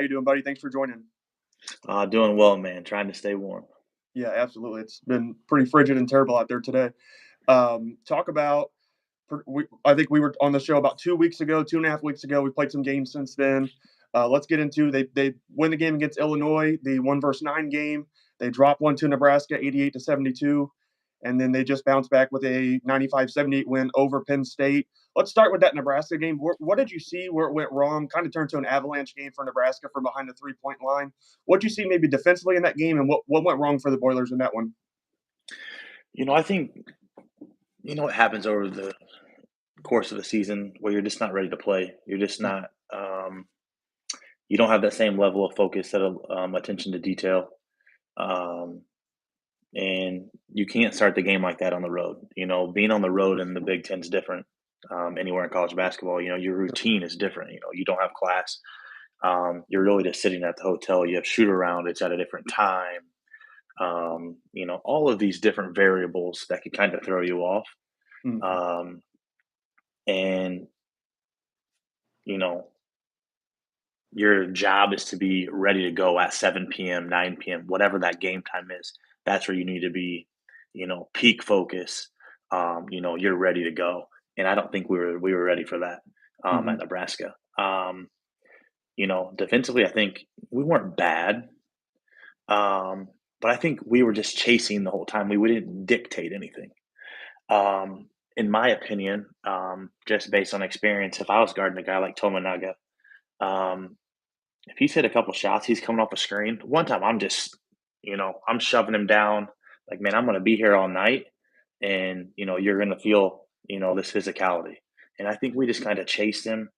you doing, buddy? Thanks for joining. Doing well, man. Trying to stay warm. Yeah, absolutely. It's been pretty frigid and terrible out there today. Talk about. I think we were on the show about 2 weeks ago, 2.5 weeks ago. We played some games since then. Let's get into they win the game against Illinois, the 1-9 game. They drop one to Nebraska, 88-72, and then they just bounced back with a 95-78 win over Penn State. Let's start with that Nebraska game. What did you see where it went wrong? Kind of turned to an avalanche game for Nebraska from behind the 3-point line. What did you see maybe defensively in that game, and what went wrong for the Boilers in that one? I think what happens over the course of a season where you're just not ready to play. You're just not. You don't have that same level of focus, that attention to detail, um, and you can't start the game like that on the road. Being on the road in the Big Ten is different. Anywhere in college basketball, your routine is different. You don't have class. You're really just sitting at the hotel. You have shoot around. It's at a different time. All of these different variables that could kind of throw you off. Mhm. And, you know, your job is to be ready to go at 7 p.m., 9 p.m., whatever that game time is. That's where you need to be, peak focus. You're ready to go. And I don't think we were ready for that at Mhm. Nebraska. Defensively, I think we weren't bad. But I think we were just chasing the whole time. We didn't dictate anything. In my opinion, just based on experience, if I was guarding a guy like Tominaga, um, if he's hit a couple shots, he's coming off a screen. One time, I'm shoving him down. Like, man, I'm going to be here all night, and you're going to feel, this physicality. And I think we just kind of chased him.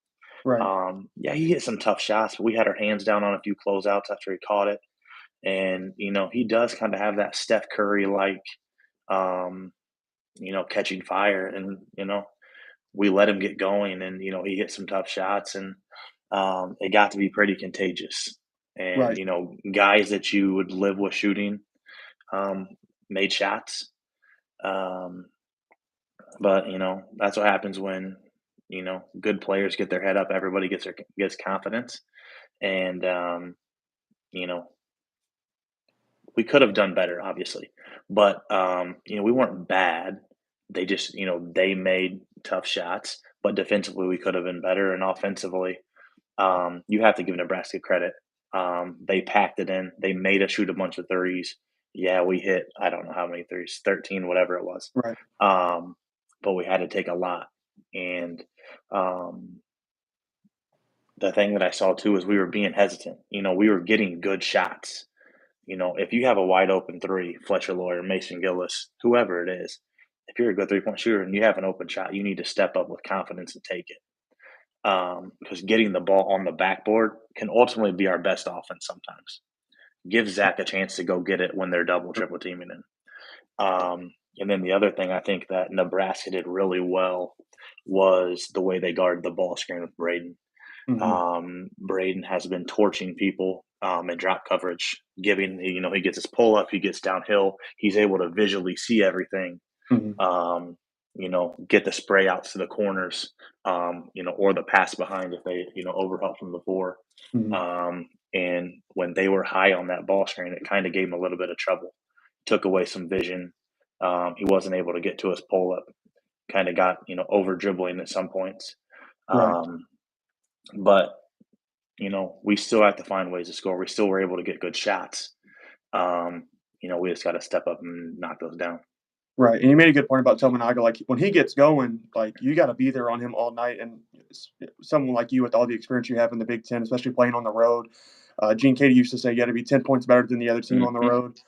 Right. Yeah, he hit some tough shots, but we had our hands down on a few closeouts after he caught it. And, he does kind of have that Steph Curry like, um, catching fire. And, we let him get going and, he hit some tough shots and it got to be pretty contagious. And, Right. guys that you would live with shooting um, made shots. Um, but, that's what happens when, good players get their head up, everybody gets confidence. And, you know, we could have done better, obviously, but, we weren't bad. They just, they made tough shots, but defensively, we could have been better, and offensively, you have to give Nebraska credit. They packed it in. They made us shoot a bunch of threes. Yeah, we hit, I don't know how many threes, 13, whatever it was. Right. Um, but we had to take a lot, and, um, the thing that I saw too is we were being hesitant. We were getting good shots. If you have a wide open three, Fletcher Lawyer, Mason Gillis, whoever it is, if you're a good 3-point shooter and you have an open shot, you need to step up with confidence and take it. Because getting the ball on the backboard can ultimately be our best offense sometimes. Give Zach a chance to go get it when they're double, triple teaming him. And then the other thing I think that Nebraska did really well was the way they guarded the ball screen with Braden. Mhm. Braden has been torching people in drop coverage, he gets his pull up, he gets downhill, he's able to visually see everything, Mhm. get the spray outs to the corners, or the pass behind if they, overhelp from the four. Mhm. And when they were high on that ball screen, it kind of gave him a little bit of trouble, took away some vision. He wasn't able to get to his pull up, kind of got, over dribbling at some points. Right. Um, but we still have to find ways to score. We still were able to get good shots. We just got to step up and knock those down. Right, and you made a good point about Tominaga. Like when he gets going, like you got to be there on him all night. And someone like you, with all the experience you have in the Big Ten, especially playing on the road, Gene Katie used to say you got to be 10 points better than the other team on the Hmm. road.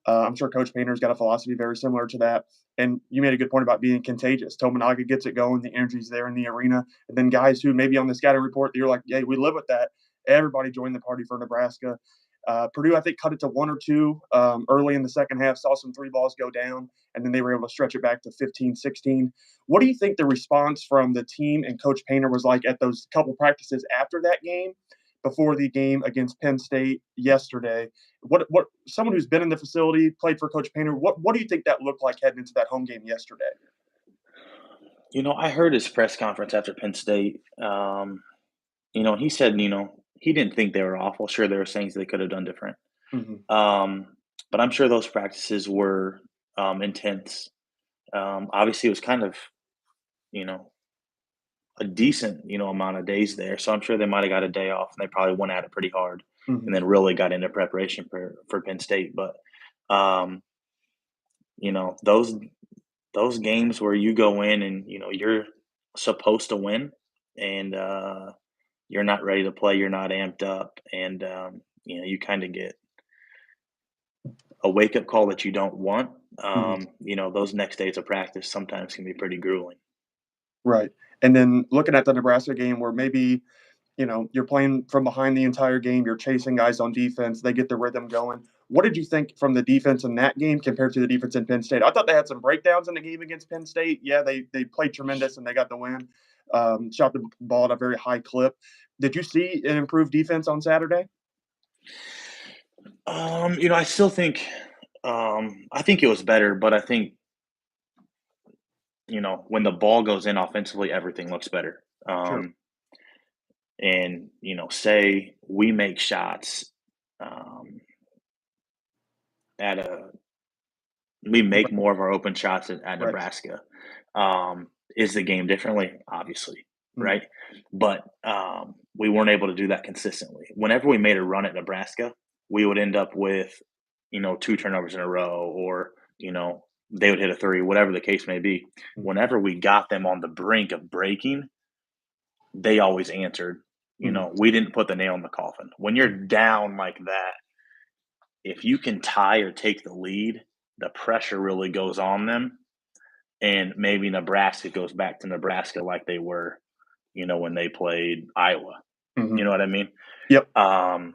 I'm sure Coach Painter's got a philosophy very similar to that. And you made a good point about being contagious. Tominaga gets it going, the energy's there in the arena, and then guys who maybe on the scouting report, you're like, yeah, we live with that. Everybody joined the party for Nebraska. Purdue, I think, cut it to one or two early in the second half, saw some three balls go down, and then they were able to stretch it back to 15, 16. What do you think the response from the team and Coach Painter was like at those couple practices after that game, before the game against Penn State yesterday? What someone who's been in the facility, played for Coach Painter, what do you think that looked like heading into that home game yesterday? I heard his press conference after Penn State. He said, he didn't think they were awful. Sure, there were things they could have done different. Mhm. Um, but I'm sure those practices were intense. Obviously, it was kind of, you know, a decent, amount of days there. So I'm sure they might have got a day off and they probably went at it pretty hard and Mhm. then really got into preparation for Penn State. But um, you know, those games where you go in and you're supposed to win and you're not ready to play, you're not amped up, and you kind of get a wake up call that you don't want. Mhm. Those next days of practice sometimes can be pretty grueling. Right. And then looking at the Nebraska game where maybe, you're playing from behind the entire game, you're chasing guys on defense, they get the rhythm going. What did you think from the defense in that game compared to the defense in Penn State? I thought they had some breakdowns in the game against Penn State. Yeah, they played tremendous and they got the win. Shot the ball at a very high clip. Did you see an improved defense on Saturday? I still think I think it was better, but I think, when the ball goes in offensively, everything looks better. Sure. And, say we make shots um, at a we make more of our open shots at Right. Nebraska. Is the game differently? Obviously, Mhm. right? But we weren't able to do that consistently. Whenever we made a run at Nebraska, we would end up with, two turnovers in a row, or they would hit a three, whatever the case may be. Mhm. Whenever we got them on the brink of breaking, they always answered. Mhm. We didn't put the nail in the coffin. When you're down like that, if you can tie or take the lead, the pressure really goes on them, and maybe Nebraska goes back to Nebraska like they were, when they played Iowa. You Mhm. know what I mean? Yep. Um,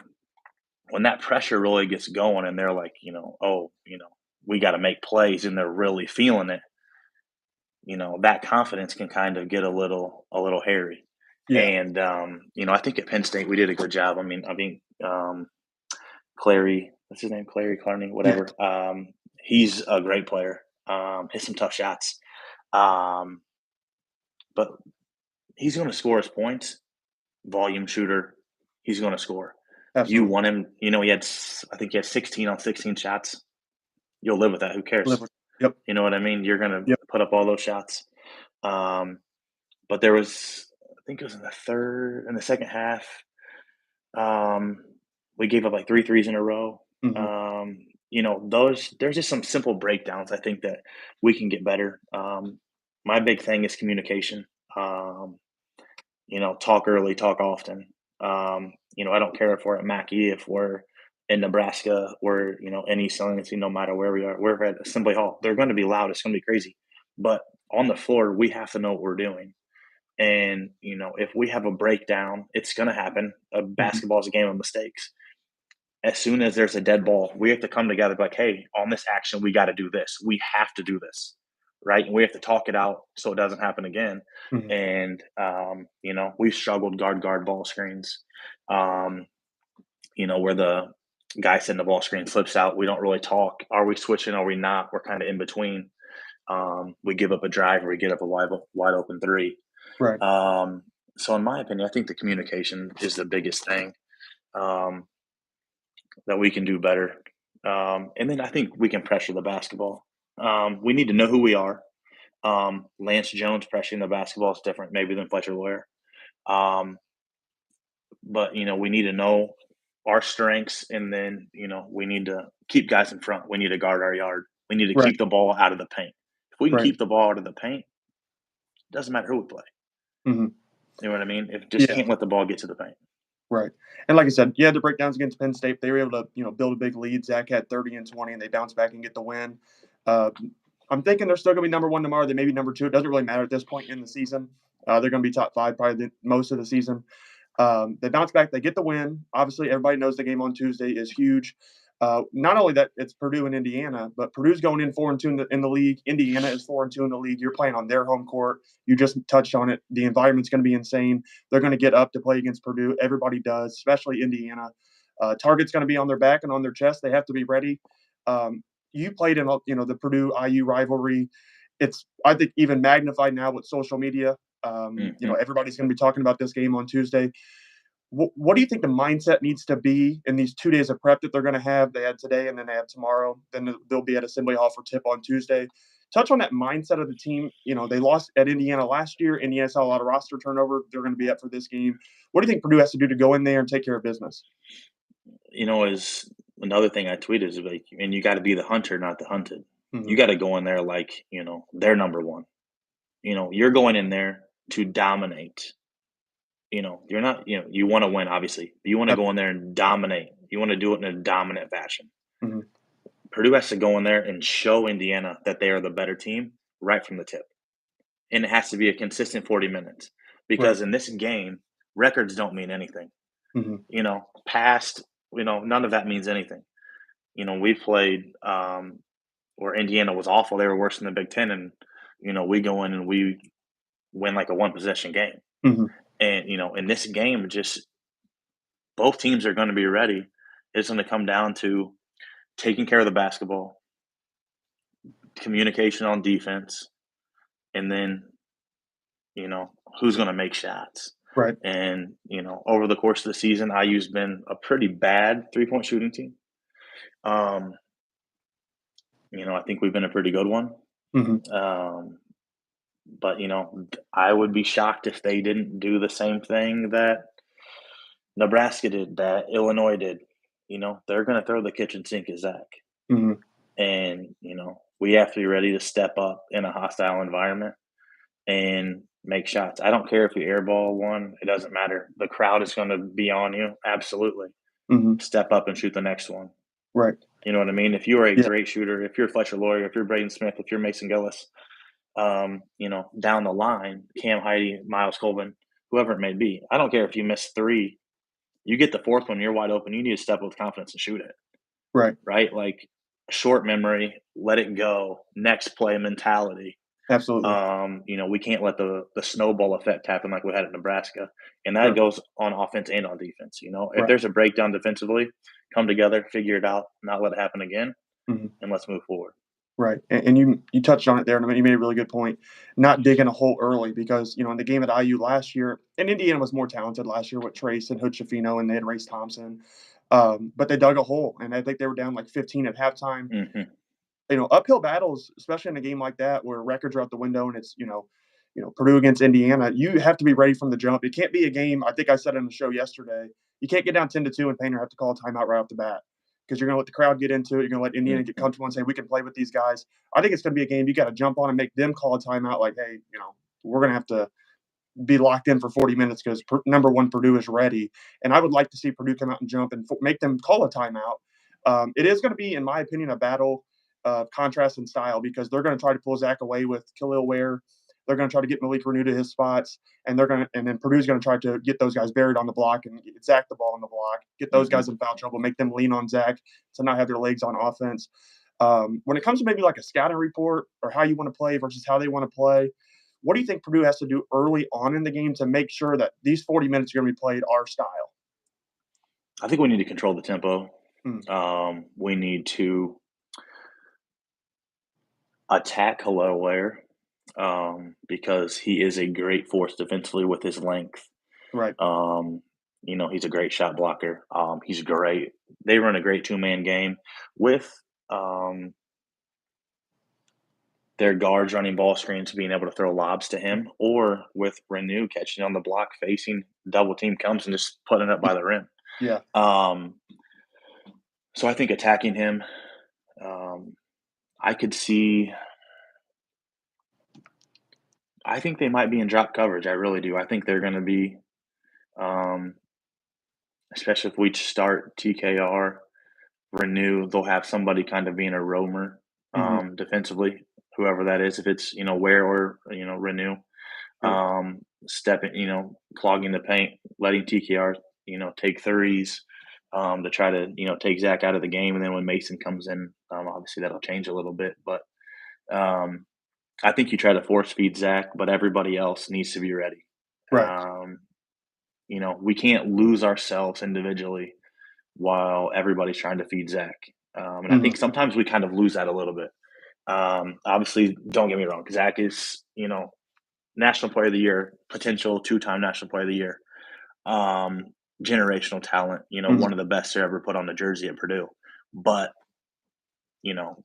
when that pressure really gets going and they're like, oh, we got to make plays and they're really feeling it, that confidence can kind of get a little hairy. Yeah. And I think at Penn State we did a good job. I mean, Clary, what's his name? Clary Carney, Yeah. whatever. He's a great player. Hit some tough shots. Um, but he's going to score his points. Volume shooter. He's going to score. You Absolutely. want him. I think he had 16 on 16 shots. You'll live with that. Who Live cares? with. Yep. You know what I mean? You're going to Yep. put up all those shots. Um, but there was, I think it was in the second half. Um, we gave up like three threes in a row. Mhm. There's just some simple breakdowns I think that we can get better. My big thing is communication. Um, talk early, talk often. I don't care if we're at Mackey, if we're in Nebraska, we're, in East Lansing, no matter where we are, we're at Assembly Hall. They're going to be loud. It's going to be crazy. But on the floor, we have to know what we're doing. And, if we have a breakdown, it's going to happen. Mhm. Basketball is a game of mistakes. As soon as there's a dead ball, we have to come together like, hey, on this action, we got to do this. We have to do this. Right. And we have to talk it out so it doesn't happen again. Mhm. And, we've struggled guard ball screens, um, where the guy sitting the ball screen flips out. We don't really talk. Are we switching? Are we not? We're kind of in between. We give up a drive or we get up a wide open three. Right. Um, so, in my opinion, I think the communication is the biggest thing. Um, that we can do better. And then I think we can pressure the basketball. We need to know who we are. Lance Jones pressuring the basketball is different, maybe than Fletcher Lawyer. Um, but we need to know our strengths, and then we need to keep guys in front. We need to guard our yard. We need to Right. keep the ball out of the paint. If we can Right. keep the ball out of the paint, it doesn't matter who we play. Mhm. You know what I mean? If just Yeah. can't let the ball get to the paint. Right. And like I said, yeah, the breakdowns against Penn State, they were able to, build a big lead. Zach had 30 and 20, and they bounced back and get the win. Uh, I'm thinking they're still going to be number one tomorrow. They may be number two. It doesn't really matter at this point in the season. They're going to be top five probably most of the season. They bounce back. They get the win. Obviously, everybody knows the game on Tuesday is huge. Not only that, it's Purdue and Indiana, but Purdue's going in 4-2 in the league. Indiana is 4-2 in the league. You're playing on their home court. You just touched on it. The environment's going to be insane. They're going to get up to play against Purdue. Everybody does, especially Indiana. Target's going to be on their back and on their chest. They have to be ready. You played in the Purdue IU rivalry. It's, I think, even magnified now with social media. Hmm. Everybody's going to be talking about this game on Tuesday. What do you think the mindset needs to be in these 2 days of prep that they're going to have? They had today and then they have tomorrow. Then they'll be at Assembly Hall for tip on Tuesday. Touch on that mindset of the team. You know, they lost at Indiana last year. Indiana saw a lot of roster turnover. They're going to be up for this game. What do you think Purdue has to do to go in there and take care of business? Is another thing I tweeted is like, and you got to be the hunter, not the hunted. Hmm. You got to go in there like, they're number one. You're going in there to dominate. You're not, you want to win, obviously. You want to go in there and dominate. You want to do it in a dominant fashion. Mm-hmm. Purdue has to go in there and show Indiana that they are the better team right from the tip. And it has to be a consistent 40 minutes Right. because in this game, records don't mean anything. Hmm. Past, none of that means anything. We played where Indiana was awful. They were worse than the Big Ten. And, we go in and we win like a one possession game. Hmm. And, in this game, just both teams are going to be ready. It's going to come down to taking care of the basketball, communication on defense, and then, you know, who's going to make shots. Right. And, over the course of the season, IU's been a pretty bad 3-point shooting team. I think we've been a pretty good one. Hmm. Um, but, I would be shocked if they didn't do the same thing that Nebraska did, that Illinois did. They're going to throw the kitchen sink at Zach. Hmm. And, we have to be ready to step up in a hostile environment and make shots. I don't care if you airball one, it doesn't matter. The crowd is going to be on you. Absolutely. Hmm. Step up and shoot the next one. Right. You know what I mean? If you are a Yeah. great shooter, if you're Fletcher Lawyer, if you're Braden Smith, if you're Mason Gillis, down the line, Cam Heidi, Miles Colvin, whoever it may be, I don't care if you miss three, you get the fourth one, you're wide open. You need to step up with confidence and shoot it, Right. right? Like short memory, let it go, next play mentality. Absolutely. We can't let the snowball effect happen like we had at Nebraska. And that Sure. goes on offense and on defense. If Right. there's a breakdown defensively, come together, figure it out, not let it happen again, Hmm. and let's move forward. Right, and you touched on it there, and I mean, you made a really good point. Not digging a hole early because in the game at IU last year, and Indiana was more talented last year with Trace and Hood Schifino, and they had Race Thompson, but they dug a hole, and I think they were down like 15 at halftime. Hmm. Uphill battles, especially in a game like that where records are out the window, and it's Purdue against Indiana. You have to be ready from the jump. It can't be a game. I think I said it on the show yesterday. You can't get down 10-2 and Painter have to call a timeout right off the bat because you're going to let the crowd get into it. You're going to let Indiana get Hmm. comfortable and say, we can play with these guys. I think it's going to be a game you got to jump on and make them call a timeout like, hey, we're going to have to be locked in for 40 minutes because number one, Purdue is ready. And I would like to see Purdue come out and jump and make them call a timeout. It is going to be, in my opinion, a battle of contrast and style because they're going to try to pull Zach away with Khalil Ware. They're going to try to get Malik Renew to his spots, and then Purdue's going to try to get those guys buried on the block and get Zach the ball on the block, get those Hmm. guys in foul trouble, make them lean on Zach to not have their legs on offense. When it comes to maybe like a scouting report or how you want to play versus how they want to play, what do you think Purdue has to do early on in the game to make sure that these 40 minutes are going to be played our style? I think we need to control the tempo. Mm. We need to attack Khalil Ware because he is a great force defensively with his length. Right. He's a great shot blocker. He's great. They run a great two-man game with um, their guards running ball screens, being able to throw lobs to him, or with Renew catching on the block, facing double team comes and just putting it up by the rim. Yeah. Um, so I think attacking him, um, I could see. I think they might be in drop coverage. I really do. I think they're going to be, um, especially if we start TKR, Renew. They'll have somebody kind of being a roamer Hmm. defensively, whoever that is. If it's Ware or Renew, Sure. stepping, clogging the paint, letting TKR, take threes to try to, take Zach out of the game. And then when Mason comes in, obviously that'll change a little bit. But um, I think you try to force feed Zach, but everybody else needs to be ready. Right. Um, we can't lose ourselves individually while everybody's trying to feed Zach. And I Hmm. think sometimes we kind of lose that a little bit. Obviously, don't get me wrong. Zach is, National Player of the Year, potential two-time National Player of the Year. generational talent, Mhm. one of the best to ever put on the jersey at Purdue. But, you know,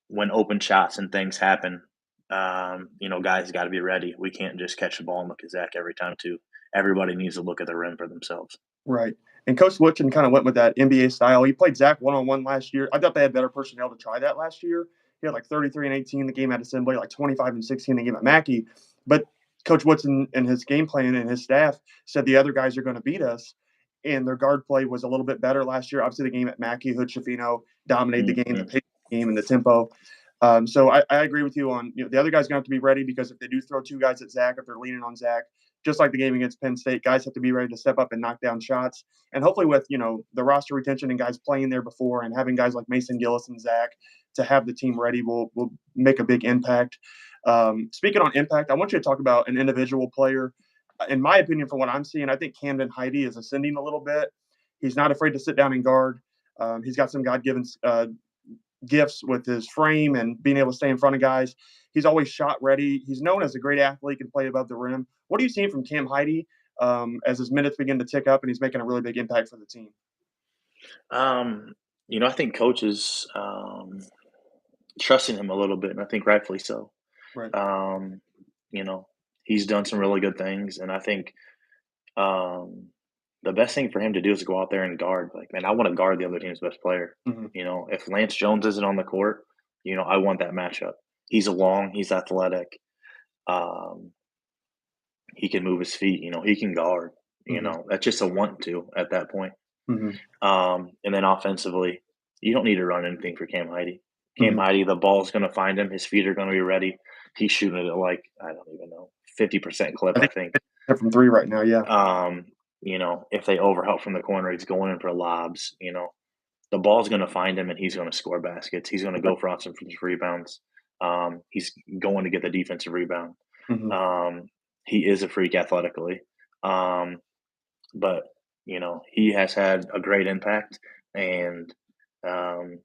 when open shots and things happen, guys got to be ready. We can't just catch the ball and look at Zach every time, too. Everybody needs to look at the rim for themselves. Right. And Coach Woodson kind of went with that NBA style. He played Zach one-on-one last year. I thought they had better personnel to try that last year. He had like 33 and 18 the game at Assembly, like 25 and 16 the game at Mackey. But Coach Woodson and his game plan and his staff said the other guys are going to beat us. And their guard play was a little bit better last year. Obviously, the game at Mackey, Hood Schifino dominated the game, the Mhm. pace of the game, and the tempo. So I agree with you on the other guys going to have to be ready because if they do throw two guys at Zach, if they're leaning on Zach, just like the game against Penn State, guys have to be ready to step up and knock down shots. And hopefully, with the roster retention and guys playing there before, and having guys like Mason Gillis and Zach to have the team ready will make a big impact. Speaking on impact, I want you to talk about an individual player. In my opinion, from what I'm seeing, I think Camden Heide is ascending a little bit. He's not afraid to sit down and guard. He's got some God-given gifts with his frame and being able to stay in front of guys. He's always shot ready. He's known as a great athlete, can play above the rim. What are you seeing from Cam Heide as his minutes begin to tick up and he's making a really big impact for the team? Um, I think coaches trusting him a little bit, and I think rightfully so. Right. Um, you know, he's done some really good things, and I think um, the best thing for him to do is to go out there and guard. Like, man, I want to guard the other team's best player. Mm-hmm. If Lance Jones isn't on the court, I want that matchup. He's long, he's athletic. Um, he can move his feet. He can guard. Mm-hmm. That's just a want to at that point. Mm-hmm. And then offensively, you don't need to run anything for Cam Heide. Cam Mm-hmm. Heide, the ball's going to find him. His feet are going to be ready. He's shooting it at like, I don't even know, 50% clip, I I think think. from three right now. Yeah. Um, if they overhelp from the corner, he's going in for lobs. The ball's going to find him and he's going to score baskets. He's going to go for offensive rebounds. He's going to get the defensive rebound. Mm-hmm. Um, he is a freak athletically. Um, but he has had a great impact, and um,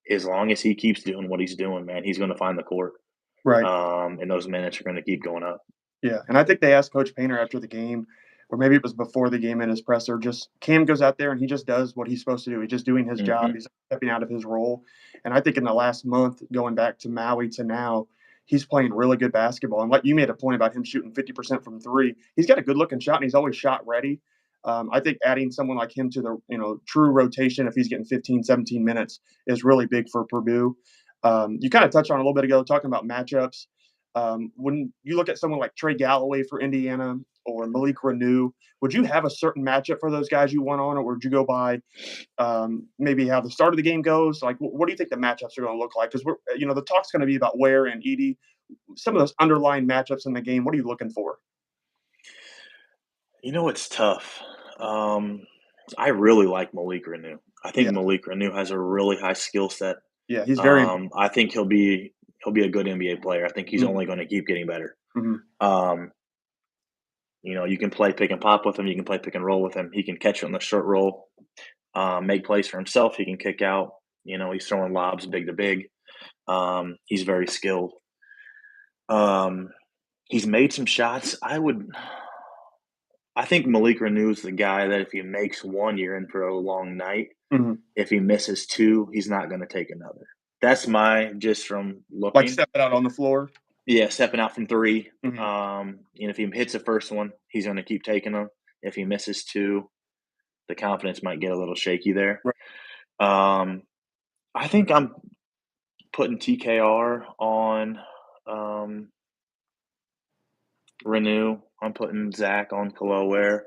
as long as he keeps doing what he's doing, man, he's going to find the court, Right. and those minutes are going to keep going up. Yeah, and I think they asked Coach Painter after the game, or maybe it was before the game in his presser, just Cam goes out there and he just does what he's supposed to do. He's just doing his job. Hmm. He's stepping out of his role. And I think in the last month, going back to Maui to now, he's playing really good basketball. And like you made a point about him shooting 50% from three, he's got a good looking shot and he's always shot ready. I think adding someone like him to the true rotation, if he's getting 15, 17 minutes, is really big for Purdue. You kind of touched on a little bit ago talking about matchups. When you look at someone like Trey Galloway for Indiana or Malik Renew, would you have a certain matchup for those guys you want on, or would you go by maybe how the start of the game goes? Like, what do you think the matchups are going to look like? Because the talk's going to be about Ware and Edie. Some of those underlying matchups in the game. What are you looking for? It's tough. Um, I really like Malik Renew. I think Yeah, Malik Renew has a really high skill set. yeah, he's very. I think he'll be a good NBA player. I think he's only going to keep getting better. Mm-hmm. Um, you can play pick and pop with him. You can play pick and roll with him. He can catch it on the short roll, make plays for himself. He can kick out. He's throwing lobs big to big. He's very skilled. Um, he's made some shots. I think Malik Renew is the guy that if he makes one, you're in for a long night. Mm-hmm. If he misses two, he's not going to take another. That's my just from Like looking. stepping out on the floor. Yeah, stepping out from three. Mm-hmm. If he hits the first one, he's going to keep taking them. If he misses two, the confidence might get a little shaky there. Right. Um, I think I'm putting TKR on Renew. I'm putting Zach on Kaloware.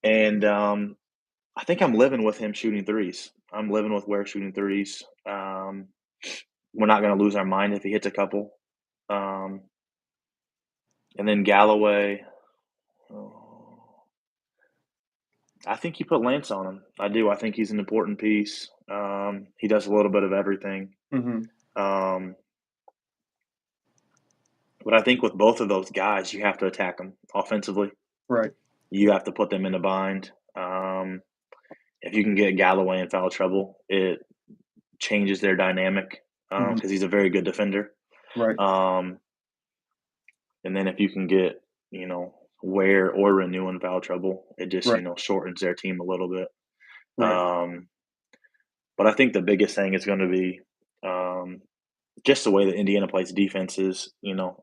And I think I'm living with him shooting threes. I'm living with Ware shooting threes. We're not going to lose our mind if he hits a couple. Um, and then Galloway. Oh, I think you put Lance on him. I do. I think he's an important piece. He does a little bit of everything. Mm-hmm. Um, but I think with both of those guys, you have to attack them offensively. Right. You have to put them in a bind. If you can get Galloway in foul trouble, it changes their dynamic Mm-hmm. because he's a very good defender. Right. And then if you can get, wear or renew in foul trouble. It just, Right. shortens their team a little bit. Right. Um, but I think the biggest thing is going to be um, just the way that Indiana plays defense is,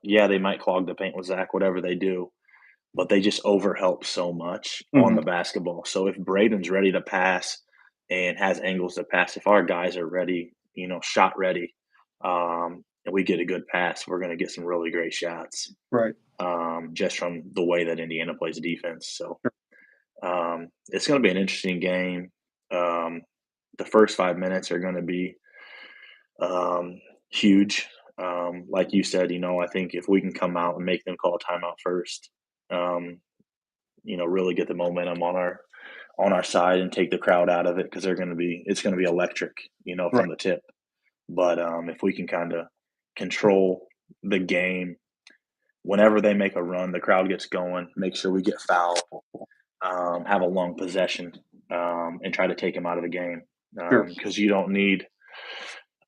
yeah, they might clog the paint with Zach, whatever they do, but they just overhelp so much on Mhm. the basketball. So if Braden's ready to pass and has angles to pass, if our guys are ready, shot ready, and we get a good pass, we're going to get some really great shots Right. just from the way that Indiana plays defense. So it's going to be an interesting game. Um, the first 5 minutes are going to be huge. Like you said, I think if we can come out and make them call a timeout first, um, really get the momentum on our side and take the crowd out of it because it's going to be electric, Right. from the tip. But if we can kind of control the game, whenever they make a run, the crowd gets going. Make sure we get fouled, have a long possession, and try to take them out of the game Sure. because you don't need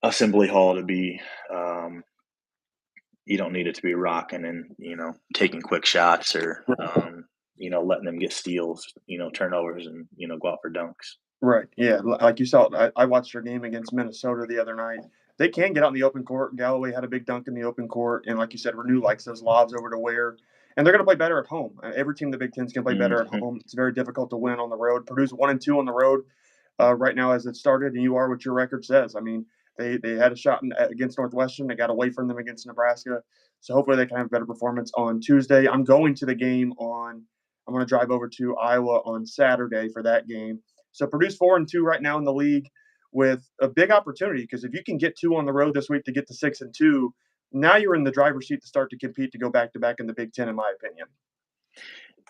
Assembly Hall to be. You don't need it to be rocking and taking quick shots or letting them get steals, turnovers and go out for dunks. Right. Yeah. Like you saw, I watched their game against Minnesota the other night. They can get out in the open court. Galloway had a big dunk in the open court, and like you said, Renew likes those lobs over to Ware, and they're going to play better at home. Every team in the Big Ten's going to play better at Hmm. home. It's very difficult to win on the road. Purdue's 1-2 on the road right now as it started, and you are what your record says. I mean, they had a shot against Northwestern. They got away from them against Nebraska, so hopefully they can have a better performance on Tuesday. I'm going to the game on. I'm going to drive over to Iowa on Saturday for that game. So Purdue's 4-2 right now in the league with a big opportunity because if you can get two on the road this week to get to 6-2, now you're in the driver's seat to start to compete to go back to back in the Big Ten, in my opinion.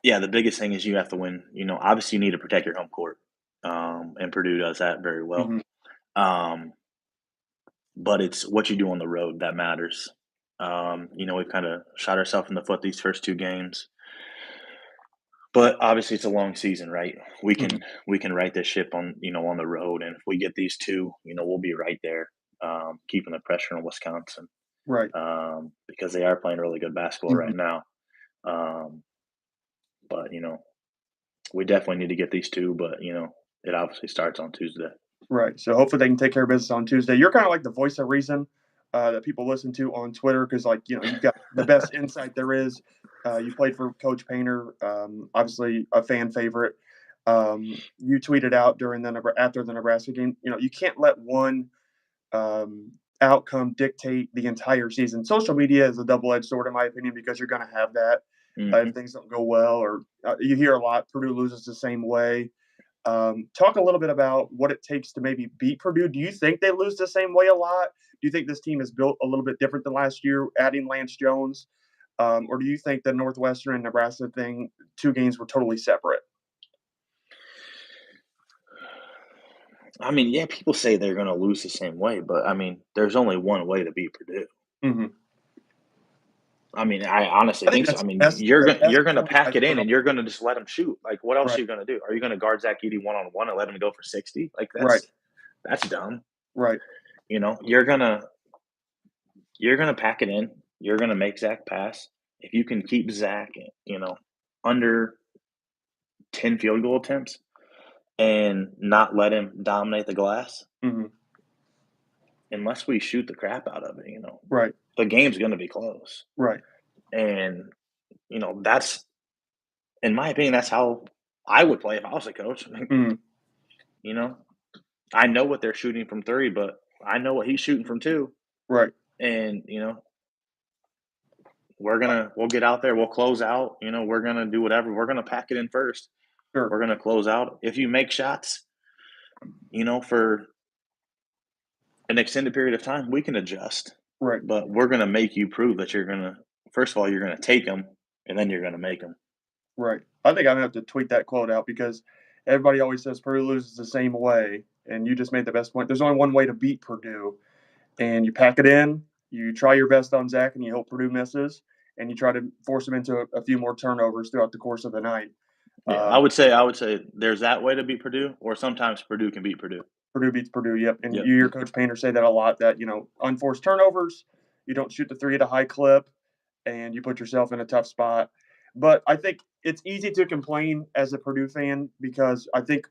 Yeah, the biggest thing is you have to win. Obviously you need to protect your home court, and Purdue does that very well. Mm-hmm. Um, but it's what you do on the road that matters. We've kind of shot ourselves in the foot these first two games. But obviously, it's a long season, right? We Mm-hmm. can we can right this ship on the road, and if we get these two, we'll be right there, keeping the pressure on Wisconsin, Right. because they are playing really good basketball Mm-hmm. right now. Um, but we definitely need to get these two. But it obviously starts on Tuesday. Right. So hopefully they can take care of business on Tuesday. You're kind of like the voice of reason that people listen to on Twitter because, like, you've got the best insight there is. You played for Coach Painter, obviously a fan favorite. You tweeted out after the Nebraska game. You can't let one outcome dictate the entire season. Social media is a double-edged sword, in my opinion, because you're going to have that if Hmm. things don't go well, or you hear a lot. Purdue loses the same way. Talk a little bit about what it takes to maybe beat Purdue. Do you think they lose the same way a lot? Do you think this team is built a little bit different than last year, adding Lance Jones? Or do you think the Northwestern and Nebraska thing, two games were totally separate? I mean, yeah, people say they're going to lose the same way, but I mean, there's only one way to beat Purdue. Mm-hmm. I mean, I honestly I think think so. that's I mean, best you're the gonna best you're gonna point I pack it put in, on. and you're gonna just let him shoot. Like, what else Right, are you gonna do? Are you gonna guard Zach Edey one on one and let him go for 60? Like, right, that's dumb. right, You're gonna pack it in. You're gonna make Zach pass. If you can keep Zach, under 10 field goal attempts and not let him dominate the glass, hmm unless we shoot the crap out of it, right, the game's gonna be close. right, And that's in my opinion, that's how I would play if I was a coach. hmm You know, I know what they're shooting from three, but I know what he's shooting from two. right. And, we'll get out there, we'll close out, we're gonna do whatever. We're gonna pack it in first. Sure, We're gonna close out. If you make shots, for an extended period of time, we can adjust. right, But we're gonna make you prove that first of all, you're gonna take them, and then you're gonna make them. right. I think I'm gonna have to tweet that quote out because everybody always says Purdue loses the same way, and you just made the best point. There's only one way to beat Purdue, and you pack it in, you try your best on Zach, and you hope Purdue misses, and you try to force him into a few more turnovers throughout the course of the night. Yeah, Um, I would say there's that way to beat Purdue, or sometimes Purdue can beat Purdue. Purdue beats Purdue, yep. And Yep. you hear Coach Painter say that a lot. That unforced turnovers, you don't shoot the three at a high clip, and you put yourself in a tough spot. But I think it's easy to complain as a Purdue fan because I think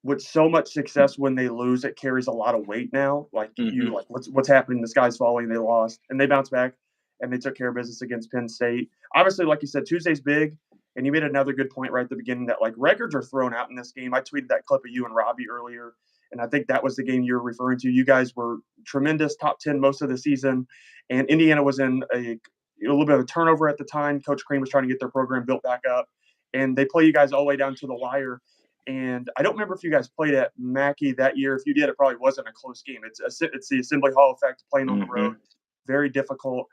with so much success when they lose, it carries a lot of weight now. Like Mhm. what's happening? The sky's falling. They lost, and they bounced back, and they took care of business against Penn State. Obviously, like you said, Tuesday's big, and you made another good point right at the beginning that like records are thrown out in this game. I tweeted that clip of you and Robbie earlier, and I think that was the game you were referring to. You guys were tremendous, top 10 most of the season, and Indiana was in a little bit of a turnover at the time. Coach Kramer was trying to get their program built back up, and they play you guys all the way down to the wire. And I don't remember if you guys played at Mackey that year. If you did, it probably wasn't a close game. It's the Assembly Hall effect, playing on the road, Mhm. very difficult.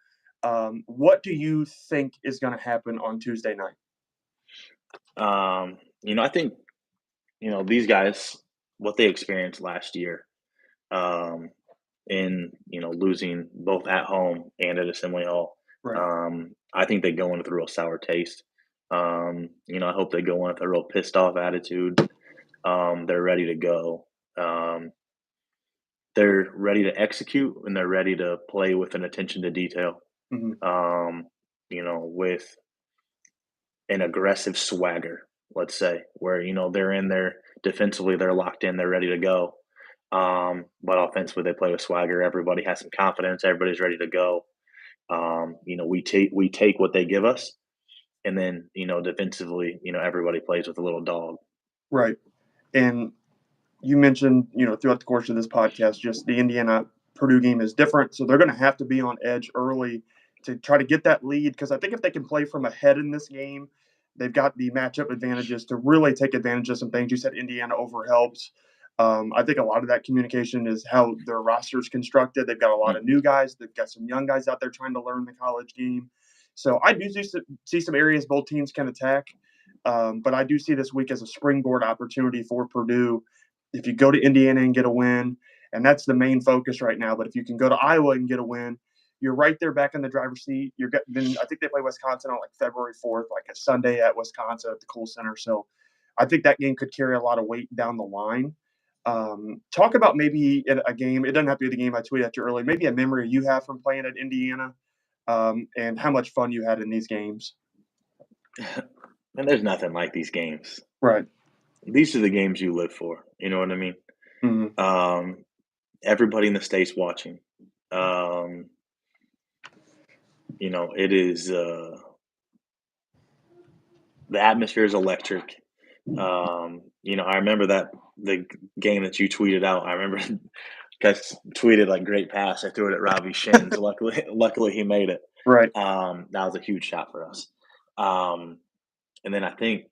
What do you think is going to happen on Tuesday night? I think, these guys, what they experienced last year, um, in, losing both at home and at Assembly Hall, Right. I think they go in with a real sour taste. I hope they go in with a real pissed off attitude. They're ready to go. Um, they're ready to execute and they're ready to play with an attention to detail. Hmm. With an aggressive swagger, let's say, where they're in there defensively, they're locked in, they're ready to go. But offensively, they play with swagger. Everybody has some confidence. Everybody's ready to go. We take what they give us, and then defensively, everybody plays with a little dog. Right. And you mentioned, throughout the course of this podcast, just the Indiana Purdue game is different. So they're going to have to be on edge early to try to get that lead. Because I think if they can play from ahead in this game, they've got the matchup advantages to really take advantage of some things. You said Indiana over helps. I think a lot of that communication is how their roster is constructed. They've got a lot of Mhm. new guys. They've got some young guys out there trying to learn the college game. So I do see some areas both teams can attack. But I do see this week as a springboard opportunity for Purdue if you go to Indiana and get a win, and that's the main focus right now. But if you can go to Iowa and get a win, you're right there back in the driver's seat. Then I think they play Wisconsin on like February 4th, like a Sunday at Wisconsin at the Kohl Center. So I think that game could carry a lot of weight down the line. Talk about maybe in a game. It doesn't have to be the game I tweeted at you earlier. Maybe a memory you have from playing at Indiana, and how much fun you had in these games. And there's nothing like these games. Right. These are the games you live for. You know what I mean? Hmm. Um, Everybody in the state's watching. Um, it is the atmosphere is electric. I remember that the game that you tweeted out. I remember guys tweeted like great pass. I threw it at Robbie Shins. Luckily he made it. Right. That was a huge shot for us. Um, and then I think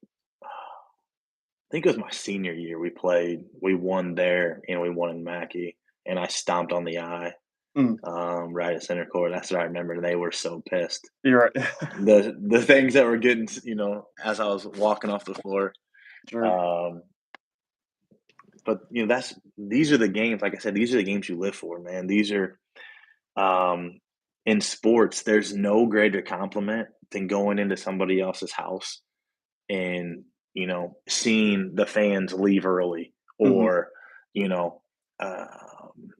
it was my senior year we played. We won there and we won in Mackey, and I stomped on the eye Mm, right at center court. That's what I remember. They were so pissed. you're right. The things that were getting, as I was walking off the floor. Sure. Um, but these are the games. Like I said, these are the games you live for, man. These are um, in sports. There's no greater compliment than going into somebody else's house and seeing the fans leave early, Hmm. or you know um,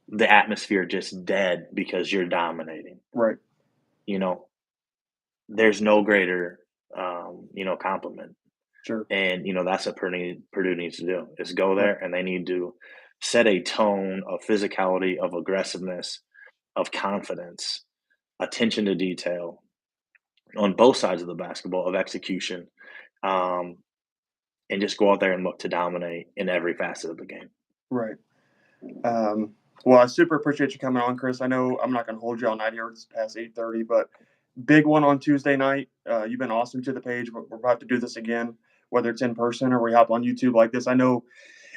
the atmosphere just dead because you're dominating. Right. You know, there's no greater compliment, Sure. and that's what Purdue needs to do is go Right. there and they need to set a tone of physicality, of aggressiveness, of confidence, attention to detail on both sides of the basketball, of execution. Um, and just go out there and look to dominate in every facet of the game. Right. Um, well, I super appreciate you coming on, Chris. I know I'm not going to hold you all night here. It's past 8:30, but big one on Tuesday night. You've been awesome to the page. We're about to do this again, whether it's in person or we hop on YouTube like this. I know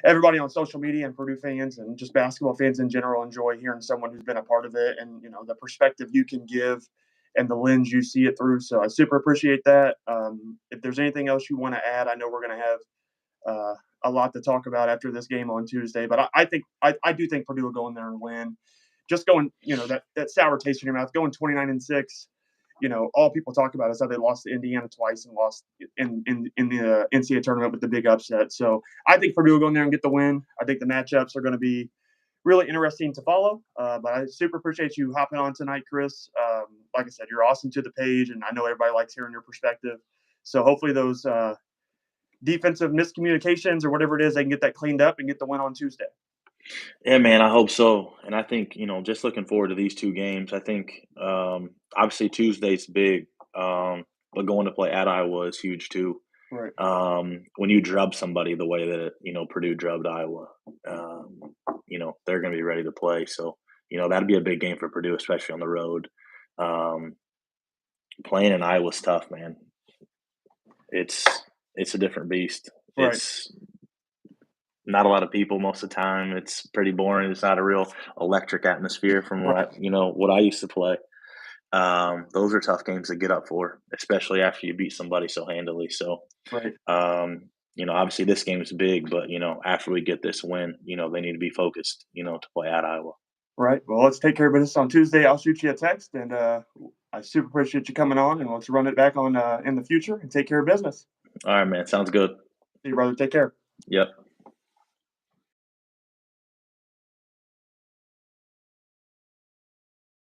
everybody on social media and Purdue fans and just basketball fans in general enjoy hearing someone who's been a part of it and the perspective you can give and the lens you see it through. So I super appreciate that. If there's anything else you want to add, I know we're going to have uh, a lot to talk about after this game on Tuesday. But I do think Purdue will go in there and win. Just going, that sour taste in your mouth, going 29-6. All people talk about is how they lost to Indiana twice and lost in the NCAA tournament with the big upset. So I think Purdue will go in there and get the win. I think the matchups are going to be really interesting to follow. But I super appreciate you hopping on tonight, Chris. like I said, you're awesome to the page, and I know everybody likes hearing your perspective. So hopefully those defensive miscommunications or whatever it is, they can get that cleaned up and get the win on Tuesday. Yeah, man, I hope so. And I think, just looking forward to these 2 games. I think, obviously Tuesday's big, but going to play at Iowa is huge too. Right. When you drub somebody the way that, Purdue drubbed Iowa, they're gonna be ready to play. So, that'd be a big game for Purdue, especially on the road. Um, Playing in Iowa's tough, man. It's it's a different beast. Right. It's not a lot of people most of the time. It's pretty boring. It's not a real electric atmosphere from Right. what I used to play. Those are tough games to get up for, especially after you beat somebody so handily. So, Right. obviously this game is big, but after we get this win, they need to be focused, to play at Iowa. Right. Well, let's take care of business on Tuesday. I'll shoot you a text, and I super appreciate you coming on, and let's run it back on in the future and take care of business. All right, man. Sounds good. See you, brother. Take care. Yep.